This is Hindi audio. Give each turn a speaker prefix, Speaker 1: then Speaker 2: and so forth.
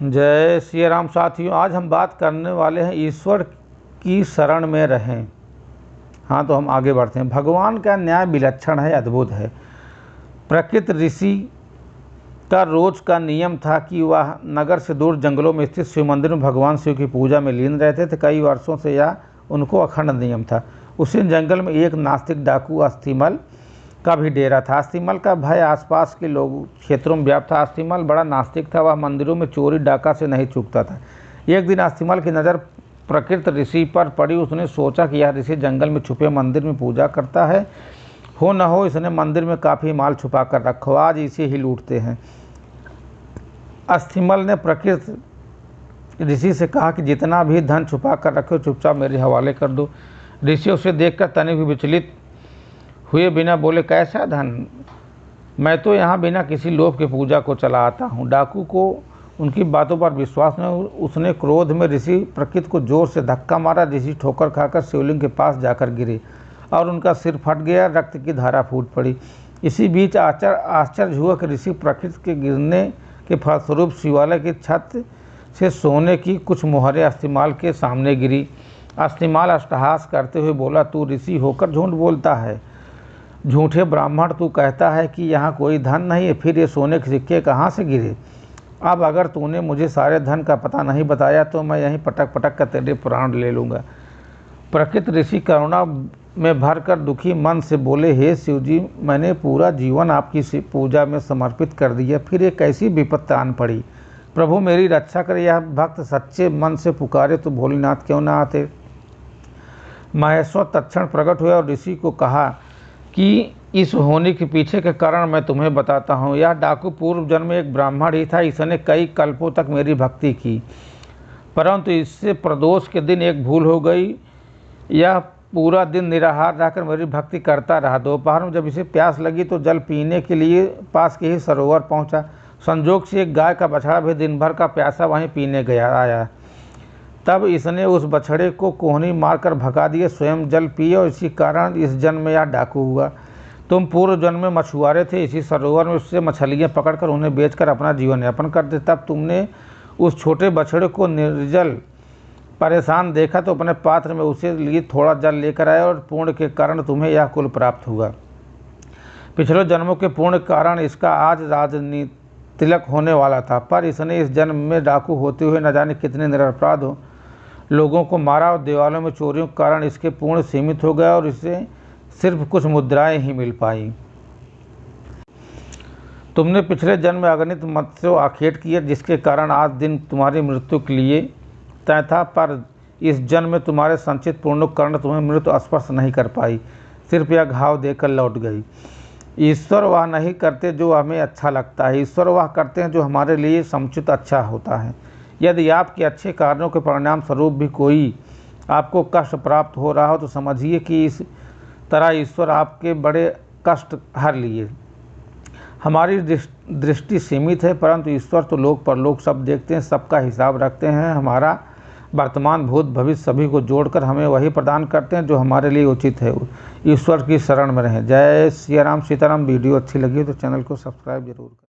Speaker 1: जय श्री राम साथियों, आज हम बात करने वाले हैं ईश्वर की शरण में रहें। हाँ, तो हम आगे बढ़ते हैं। भगवान का न्याय विलक्षण है, अद्भुत है। प्रकृत ऋषि का रोज का नियम था कि वह नगर से दूर जंगलों में स्थित शिव मंदिर में भगवान शिव की पूजा में लीन रहते थे। कई वर्षों से यह उनको अखंड नियम था। उसी जंगल में एक नास्तिक डाकू अस्थिमल का भी डेरा था। अस्थिमल का भय आसपास के लोग क्षेत्रों में व्याप्त था। अस्थिमल बड़ा नास्तिक था, वह मंदिरों में चोरी डाका से नहीं चूकता था। एक दिन अस्थिमल की नज़र प्रकृत ऋषि पर पड़ी। उसने सोचा कि यह ऋषि जंगल में छुपे मंदिर में पूजा करता है। हो न हो इसने मंदिर में काफ़ी माल छुपा कर रखो, आज इसे ही लूटते हैं। अस्थिमल ने प्रकृत ऋषि से कहा कि जितना भी धन छुपा कर रखो चुपचाप मेरे हवाले कर दो। ऋषि उसे देखकर तनिक भी विचलित हुए बिना बोले, कैसा धन? मैं तो यहाँ बिना किसी लोभ के पूजा को चला आता हूँ। डाकू को उनकी बातों पर विश्वास न, उसने क्रोध में ऋषि प्रकृत को जोर से धक्का मारा। ऋषि ठोकर खाकर शिवलिंग के पास जाकर गिरे और उनका सिर फट गया, रक्त की धारा फूट पड़ी। इसी बीच आश्चर्य हुआ कि ऋषि प्रकृत के गिरने के फलस्वरूप शिवालय की छत से सोने की कुछ मोहरें अस्थिमाल के सामने गिरी। अस्थिमाल अट्टहास करते हुए बोला, तू ऋषि होकर झूठ बोलता है, झूठे ब्राह्मण, तू कहता है कि यहाँ कोई धन नहीं है, फिर ये सोने के सिक्के कहाँ से गिरे? अब अगर तूने मुझे सारे धन का पता नहीं बताया तो मैं यहीं पटक पटक कर तेरे प्राण ले लूँगा। प्रकृत ऋषि करुणा में भरकर दुखी मन से बोले, हे शिवजी, मैंने पूरा जीवन आपकी पूजा में समर्पित कर दिया, फिर एक कैसी विपत्ति आन पड़ी। प्रभु मेरी रक्षा करे। यह भक्त सच्चे मन से पुकारे तो भोलेनाथ क्यों ना आते। महेश्वर तत्क्षण प्रकट हुए और ऋषि को कहा कि इस होने के पीछे के कारण मैं तुम्हें बताता हूँ। यह डाकू पूर्व जन्म में एक ब्राह्मण ही था। इसने कई कल्पों तक मेरी भक्ति की, परंतु इससे प्रदोष के दिन एक भूल हो गई। यह पूरा दिन निराहार रहकर मेरी भक्ति करता रहा। दोपहर में जब इसे प्यास लगी तो जल पीने के लिए पास के ही सरोवर पहुँचा। संजोग से एक गाय का बछड़ा भी दिन भर का प्यासा वहीं पीने आया। तब इसने उस बछड़े को कोहनी मारकर भगा दिया, स्वयं जल पिए और इसी कारण इस जन्म में यह डाकू हुआ। तुम पूर्व जन्म में मछुआरे थे, इसी सरोवर में उससे मछलियाँ पकड़कर उन्हें बेचकर अपना जीवन यापन करते। तब तुमने उस छोटे बछड़े को निर्जल परेशान देखा तो अपने पात्र में उसे लिए थोड़ा जल लेकर आए और पुण्य के कारण तुम्हें यह कुल प्राप्त हुआ। पिछले जन्मों के पुण्य कारण इसका आज राजनीतिलक होने वाला था, पर इसने इस जन्म में डाकू होते हुए न जाने कितने निरपराध लोगों को मारा और देवालों में चोरियों के कारण इसके पुण्य सीमित हो गया और इसे सिर्फ कुछ मुद्राएं ही मिल पाई। तुमने पिछले जन्म में अगणित मत्स्य आखेट किए, जिसके कारण आज दिन तुम्हारी मृत्यु के लिए तय था, पर इस जन्म में तुम्हारे संचित पुण्य कारण तुम्हें मृत्यु स्पर्श नहीं कर पाई, सिर्फ यह घाव देकर लौट गई। ईश्वर वह नहीं करते जो हमें अच्छा लगता है, ईश्वर वह करते हैं जो हमारे लिए समुचित अच्छा होता है। यदि आपके अच्छे कार्यों के परिणाम स्वरूप भी कोई आपको कष्ट प्राप्त हो रहा हो तो समझिए कि इस तरह ईश्वर आपके बड़े कष्ट हर लिए। हमारी दृष्टि सीमित है, परंतु ईश्वर तो लोक परलोक सब देखते हैं, सबका हिसाब रखते हैं। हमारा वर्तमान भूत भविष्य सभी को जोड़कर हमें वही प्रदान करते हैं जो हमारे लिए उचित है। ईश्वर की शरण में रहें। जय श्री राम सीताराम। वीडियो अच्छी लगी तो चैनल को सब्सक्राइब जरूर करें।